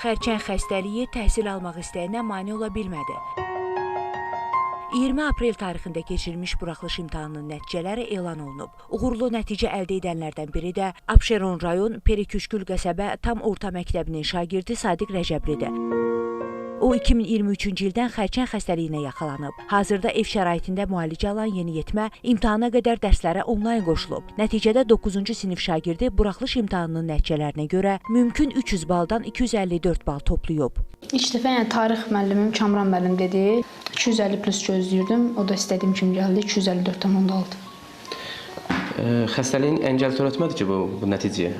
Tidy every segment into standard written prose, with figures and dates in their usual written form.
Xərçəng xəstəliyi təhsil almaq istəyinə mane ola bilmədi. 20 aprel tarixində keçirilmiş buraxılış imtahanının nəticələri elan olunub. Uğurlu nəticə əldə edənlərdən biri də Abşeron rayon Periküşgül qəsəbə tam orta məktəbinin şagirdi Sadiq Rəcəblidir. O 2023-cü ildən xərçəng xəstəliyinə yaxalanıb. Hazırda ev şəraitində müalicə alan yeniyetmə imtahana qədər dərslərə onlayn qoşulub. Nəticədə 9-cu sinif şagirdi buraxılış imtahanının nəticələrinə görə mümkün 300 baldan 254 bal toplayıb. İlk dəfə tarix müəllimim Kamran müəllim dedi. 250 plus gözləyirdim. O da istədiyim kimi gəldi. 254,6. Xəstəliyin əngəl törətmədi ki, bu nəticəyə?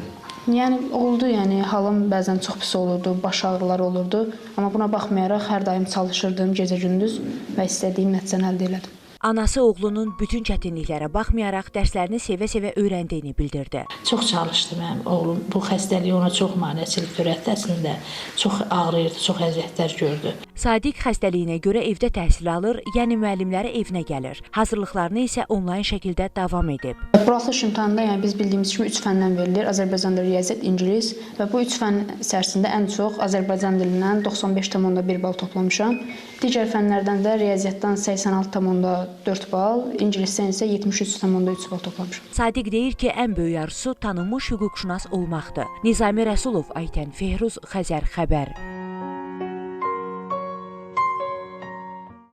Yəni oldu, halım bəzən çox pis olurdu, baş ağrılar olurdu. Amma buna baxmayaraq hər daim çalışırdım gecə-gündüz və istədiyim nəticəni əldə elədim. Anası oğlunun bütün çətinliklərə baxmayaraq dərslərini sevə-sevə öyrəndiyini bildirdi. Çox çalışdı mənim oğlum. Bu xəstəliyi ona çox maneəçilik törətdi əslində. Çox ağrıyırdı, çox əziyyətlər gördü. Sadiq xəstəliyinə görə evdə təhsil alır, yəni müəllimləri evinə gəlir. Hazırlıqlarını isə onlayn şəkildə davam edib. Buraxılış imtahanında biz bildiyimiz kimi 3 fəndən verilir. Azərbaycan dili, riyaziyyat, ingilis və bu 3 fən içərisində ən çox Azərbaycan dilindən 95,1 bal toplamışam. Digər fənlərdən də riyaziyyatdan 86,4 bal, ingilisdən isə 73,3 bal toplamışam. Sadiq deyir ki, ən böyük arzusu tanınmış hüquqşünas olmaqdır. Nizami Rəsulov, Aytən Fehruz, Xəzər xəbər.